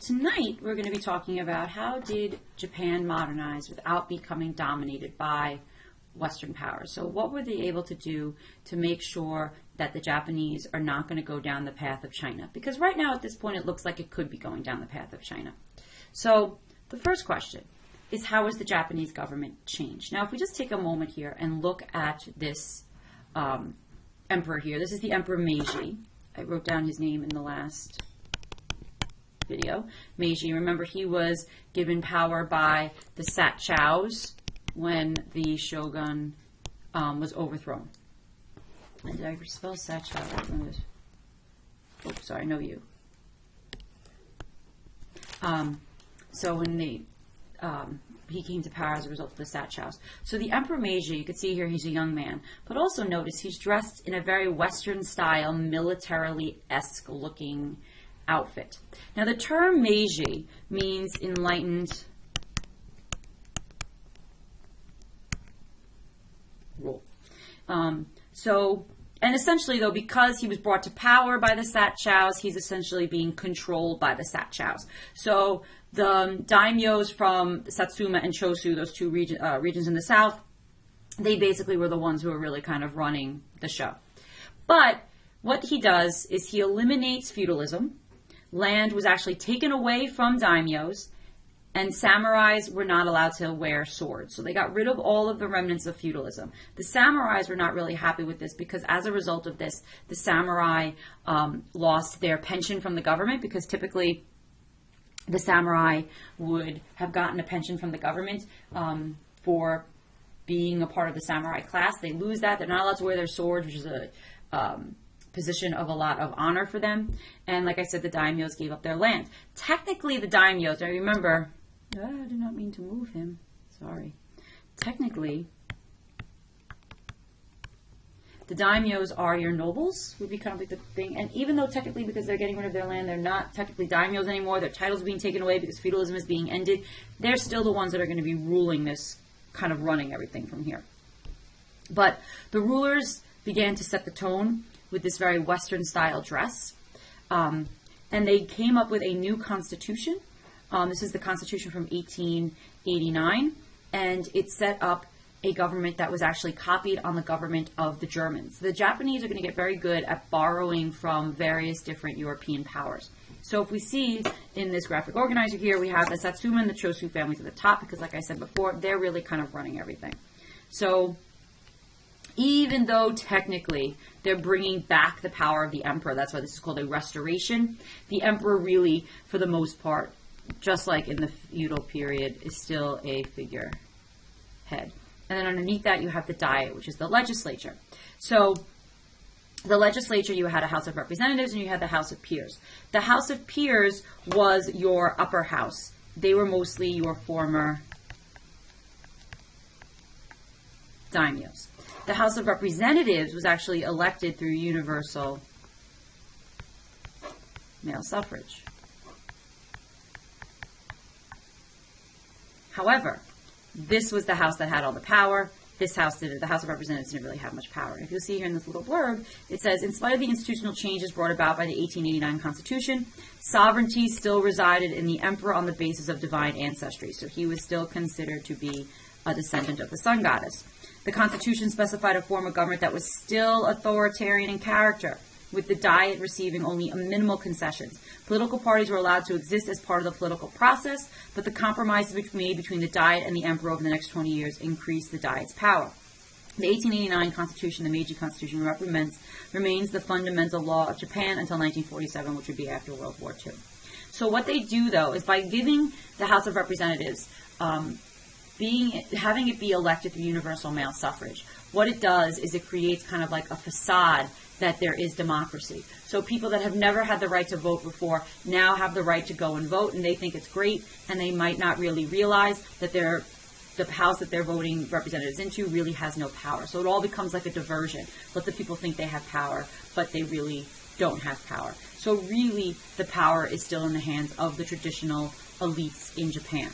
tonight we're going to be talking about how did Japan modernize without becoming dominated by Western powers. So what were they able to do to make sure that the Japanese are not going to go down the path of China? Because right now at this point it looks like it could be going down the path of China. So the first question is, how has the Japanese government changed? Now if we just take a moment here and look at this emperor here. This is the Emperor Meiji. I wrote down his name in the last video. Meiji, remember he was given power by the Sachows when the shogun was overthrown. And did I spell Sachow? Oh, sorry, I know you. So when he came to power as a result of the Sachows. So the Emperor Meiji, you can see here he's a young man, but also notice he's dressed in a very Western style, militarily-esque looking outfit. Now the term Meiji means enlightened rule. And essentially though, because he was brought to power by the Sachows, he's essentially being controlled by the Sachows. So the daimyos from Satsuma and Chosu, those two regions in the south, they basically were the ones who were really kind of running the show. But what he does is he eliminates feudalism. Land was actually taken away from daimyos, and samurais were not allowed to wear swords. So they got rid of all of the remnants of feudalism. The samurais were not really happy with this because as a result of this, the samurai lost their pension from the government, because typically the samurai would have gotten a pension from the government for being a part of the samurai class. They lose that. They're not allowed to wear their swords, which is a position of a lot of honor for them. And like I said, the daimyos gave up their land. Technically, the daimyos, I remember, I did not mean to move him. Sorry. Technically, the daimyos are your nobles, would be kind of like the thing. And even though technically, because they're getting rid of their land, they're not technically daimyos anymore, their titles are being taken away because feudalism is being ended, they're still the ones that are going to be ruling this, kind of running everything from here. But the rulers began to set the tone with this very Western style dress. And they came up with a new constitution. This is the constitution from 1889. And it set up a government that was actually copied on the government of the Germans. The Japanese are going to get very good at borrowing from various different European powers. So if we see in this graphic organizer here, we have the Satsuma and the Chosu families at the top, because like I said before, they're really kind of running everything. So even though technically they're bringing back the power of the emperor, that's why this is called a restoration, the emperor really, for the most part, just like in the feudal period, is still a figurehead. And then underneath that, you have the Diet, which is the legislature. So the legislature, you had a House of Representatives and you had the House of Peers. The House of Peers was your upper house. They were mostly your former daimyos. The House of Representatives was actually elected through universal male suffrage. However, this was the house that had all the power. This house didn't. The House of Representatives didn't really have much power. If you'll see here in this little blurb, it says, in spite of the institutional changes brought about by the 1889 Constitution, sovereignty still resided in the emperor on the basis of divine ancestry. So he was still considered to be a descendant of the sun goddess. The Constitution specified a form of government that was still authoritarian in character, with the Diet receiving only minimal concessions. Political parties were allowed to exist as part of the political process, but the compromises which made between the Diet and the Emperor over the next 20 years increased the Diet's power. The 1889 Constitution, the Meiji Constitution, remains the fundamental law of Japan until 1947, which would be after World War II. So what they do, though, is by giving the House of Representatives having it be elected through universal male suffrage, what it does is it creates kind of like a facade that there is democracy. So people that have never had the right to vote before now have the right to go and vote, and they think it's great, and they might not really realize that the house that they're voting representatives into really has no power. So it all becomes like a diversion. Let the people think they have power, but they really don't have power. So really, the power is still in the hands of the traditional elites in Japan.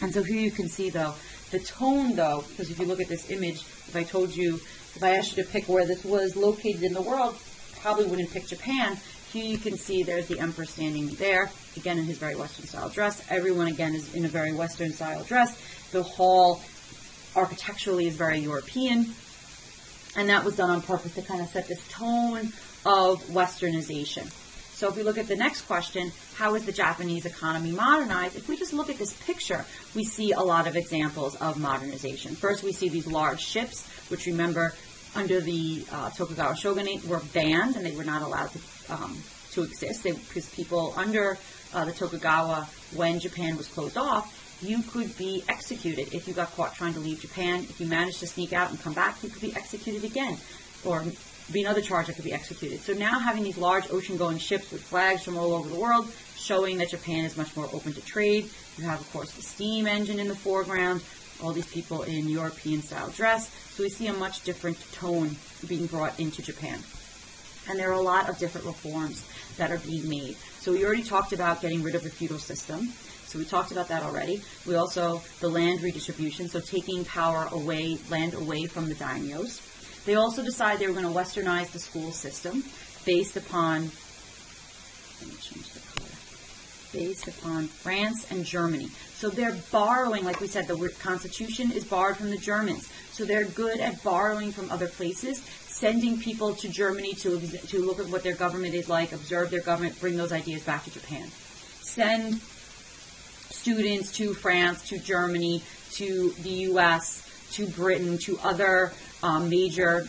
And so here you can see, though, the tone, though, because if you look at this image, if I asked you to pick where this was located in the world, probably wouldn't pick Japan. Here you can see there's the emperor standing there, again in his very Western style dress. Everyone again is in a very Western style dress. The hall architecturally is very European, and that was done on purpose to kind of set this tone of Westernization. So if we look at the next question, how is the Japanese economy modernized? If we just look at this picture, we see a lot of examples of modernization. First, we see these large ships, which remember, under the Tokugawa shogunate were banned and they were not allowed to exist. Because people under the Tokugawa, when Japan was closed off, you could be executed if you got caught trying to leave Japan. If you managed to sneak out and come back, you could be executed again, or be another charge that could be executed. So now having these large ocean-going ships with flags from all over the world, showing that Japan is much more open to trade. You have, of course, the steam engine in the foreground, all these people in European-style dress. So we see a much different tone being brought into Japan. And there are a lot of different reforms that are being made. So we already talked about getting rid of the feudal system. So we talked about that already. We also, the land redistribution, so taking power away, land away from the daimyos. They also decided they were going to westernize the school system based upon, let me change the color, based upon France and Germany. So they're borrowing, like we said, the Constitution is borrowed from the Germans. So they're good at borrowing from other places, sending people to Germany to look at what their government is like, observe their government, bring those ideas back to Japan. Send students to France, to Germany, to the U.S., to Britain, to other major,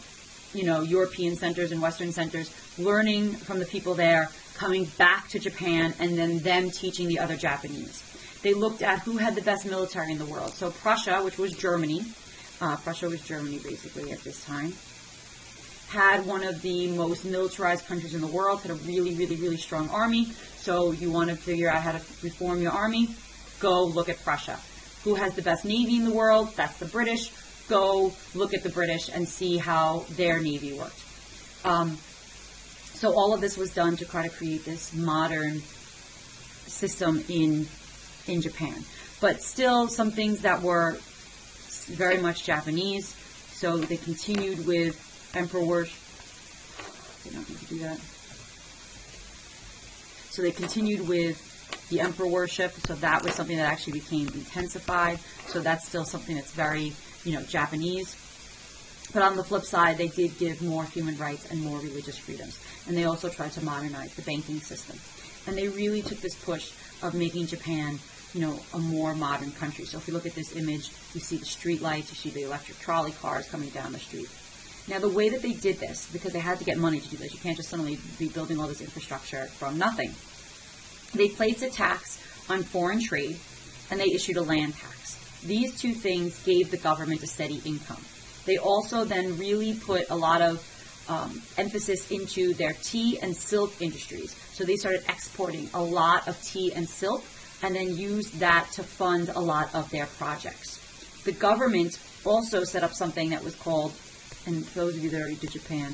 European centers and Western centers, learning from the people there, coming back to Japan, and then them teaching the other Japanese. They looked at who had the best military in the world. So Prussia, which was Germany, basically at this time, had one of the most militarized countries in the world, had a really, really, really strong army. So you want to figure out how to reform your army? Go look at Prussia. Who has the best navy in the world? That's the British. Go look at the British and see how their navy worked. So all of this was done to try to create this modern system in Japan. But still some things that were very much Japanese. So they continued with emperor worship. They don't need to do that. So they continued with the emperor worship, so that was something that actually became intensified. So that's still something that's very, Japanese. But on the flip side, they did give more human rights and more religious freedoms. And they also tried to modernize the banking system. And they really took this push of making Japan, a more modern country. So if you look at this image, you see the street lights, you see the electric trolley cars coming down the street. Now, the way that they did this, because they had to get money to do this, you can't just suddenly be building all this infrastructure from nothing. They placed a tax on foreign trade, and they issued a land tax. These two things gave the government a steady income. They also then really put a lot of emphasis into their tea and silk industries. So they started exporting a lot of tea and silk, and then used that to fund a lot of their projects. The government also set up something that was called, and for those of you that already did Japan,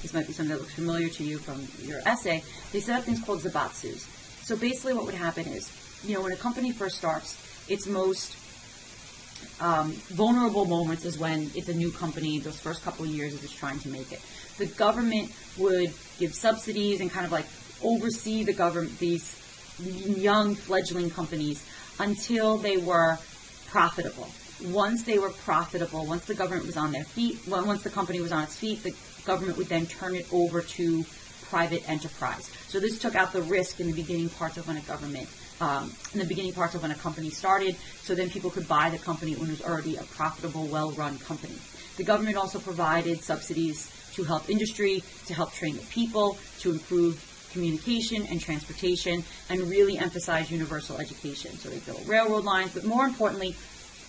this might be something that looks familiar to you from your essay, they set up things called zabatsus. So basically what would happen is, when a company first starts, its most vulnerable moments is when it's a new company, those first couple of years of just trying to make it. The government would give subsidies and kind of like oversee these young fledgling companies until they were profitable. Once they were profitable, once the government was on their feet, once the company was on its feet, the government would then turn it over to private enterprise. So this took out the risk in the beginning parts of when a company started, so then people could buy the company when it was already a profitable, well-run company. The government also provided subsidies to help industry, to help train the people, to improve communication and transportation, and really emphasize universal education. So they built railroad lines, but more importantly,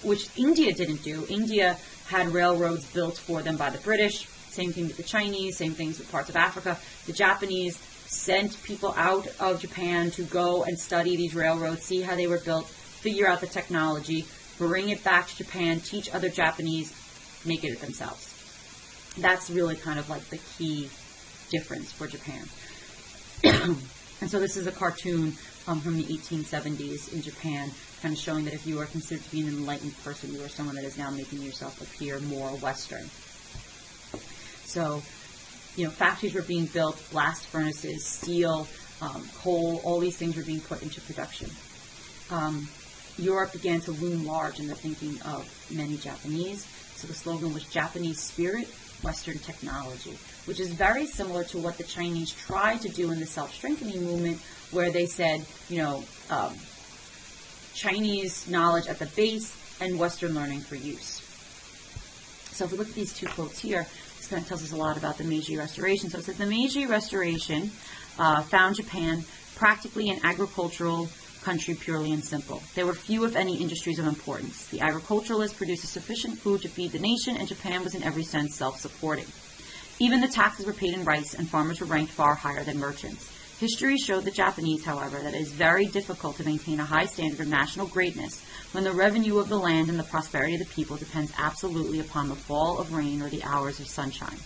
which India didn't do, India had railroads built for them by the British. Same thing with the Chinese, same things with parts of Africa. The Japanese sent people out of Japan to go and study these railroads, see how they were built, figure out the technology, bring it back to Japan, teach other Japanese, make it themselves. That's really kind of like the key difference for Japan. And so this is a cartoon from the 1870s in Japan, kind of showing that if you are considered to be an enlightened person, you are someone that is now making yourself appear more Western. So, factories were being built, blast furnaces, steel, coal, all these things were being put into production. Europe began to loom large in the thinking of many Japanese. So the slogan was Japanese spirit, Western technology, which is very similar to what the Chinese tried to do in the self-strengthening movement, where they said, Chinese knowledge at the base and Western learning for use. So if we look at these two quotes here, this kind of tells us a lot about the Meiji Restoration. So it says, the Meiji Restoration found Japan practically an agricultural country, purely and simple. There were few, if any, industries of importance. The agriculturalists produced sufficient food to feed the nation, and Japan was in every sense self-supporting. Even the taxes were paid in rice, and farmers were ranked far higher than merchants. History showed the Japanese, however, that it is very difficult to maintain a high standard of national greatness when the revenue of the land and the prosperity of the people depends absolutely upon the fall of rain or the hours of sunshine.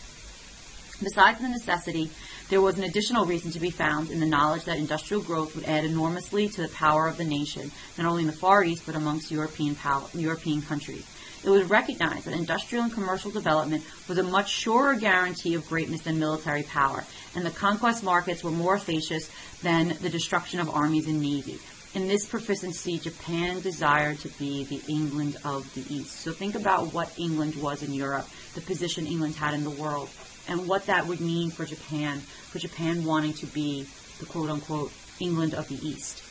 Besides the necessity, there was an additional reason to be found in the knowledge that industrial growth would add enormously to the power of the nation, not only in the Far East, but amongst European countries. It was recognized that industrial and commercial development was a much surer guarantee of greatness than military power, and the conquest markets were more efficacious than the destruction of armies and navy. In this proficiency, Japan desired to be the England of the East. So think about what England was in Europe, the position England had in the world, and what that would mean for Japan wanting to be the quote-unquote England of the East.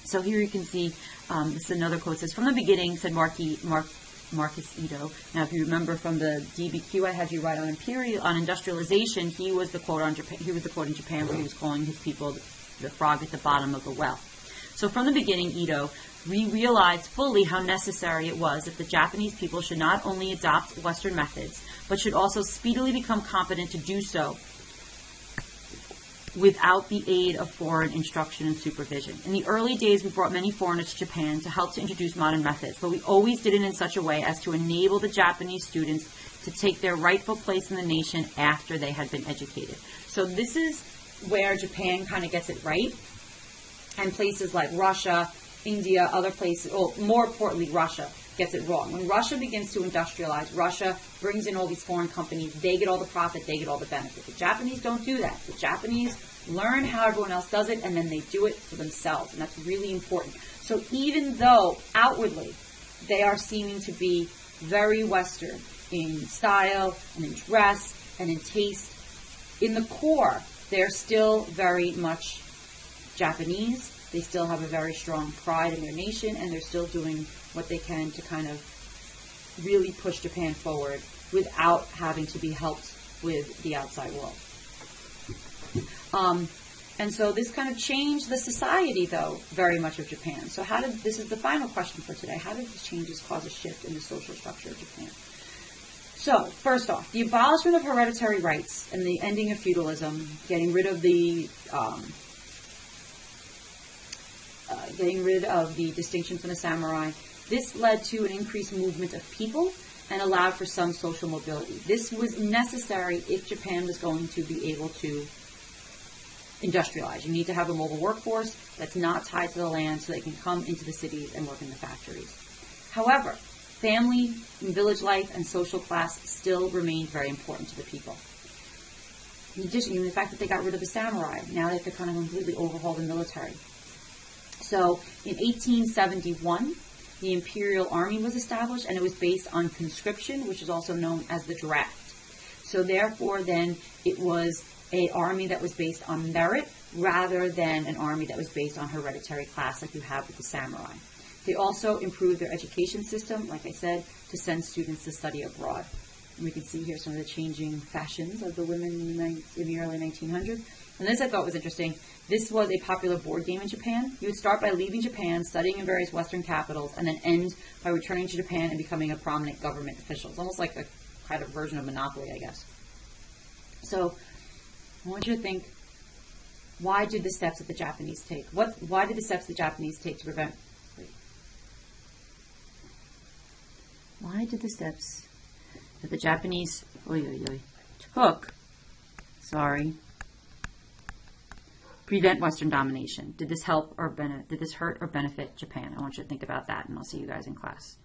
So here you can see, this is another quote. It says, from the beginning, said Marcus Ito. Now, if you remember from the DBQ I had you write on industrialization, he was the quote on Japan. He was the quote in Japan where he was calling his people the frog at the bottom of the well. So from the beginning, Ito, we realized fully how necessary it was that the Japanese people should not only adopt Western methods, but should also speedily become competent to do so without the aid of foreign instruction and supervision. In the early days, we brought many foreigners to Japan to help to introduce modern methods, but we always did it in such a way as to enable the Japanese students to take their rightful place in the nation after they had been educated. So this is where Japan kind of gets it right, and places like Russia, India, other places, or more importantly, Russia, gets it wrong. When Russia begins to industrialize, Russia brings in all these foreign companies. They get all the profit. They get all the benefit. The Japanese don't do that. The Japanese learn how everyone else does it, and then they do it for themselves, and that's really important. So even though outwardly they are seeming to be very Western in style and in dress and in taste, in the core, they're still very much Japanese. They still have a very strong pride in their nation, and they're still doing what they can to kind of really push Japan forward without having to be helped with the outside world. And so this kind of changed the society, though, very much of Japan. So this is the final question for today. How did these changes cause a shift in the social structure of Japan? So, first off, the abolishment of hereditary rights and the ending of feudalism, getting rid of the distinction from the samurai, this led to an increased movement of people and allowed for some social mobility. This was necessary if Japan was going to be able to industrialize. You need to have a mobile workforce that's not tied to the land so they can come into the cities and work in the factories. However, family, village life, and social class still remained very important to the people. In addition, even the fact that they got rid of the samurai, now they have to kind of completely overhaul the military. So in 1871, the Imperial Army was established, and it was based on conscription, which is also known as the draft. So therefore, then, it was an army that was based on merit rather than an army that was based on hereditary class like you have with the samurai. They also improved their education system, like I said, to send students to study abroad. And we can see here some of the changing fashions of the women in the early 1900s. And this I thought was interesting. This was a popular board game in Japan. You would start by leaving Japan, studying in various Western capitals, and then end by returning to Japan and becoming a prominent government official. It's almost like a kind of version of Monopoly, I guess. So I want you to think, why did the steps that the Japanese take? Why did the steps the Japanese take to prevent... Why did the steps that the Japanese took, prevent Western domination? Did this help or did this hurt or benefit Japan? I want you to think about that, and I'll see you guys in class.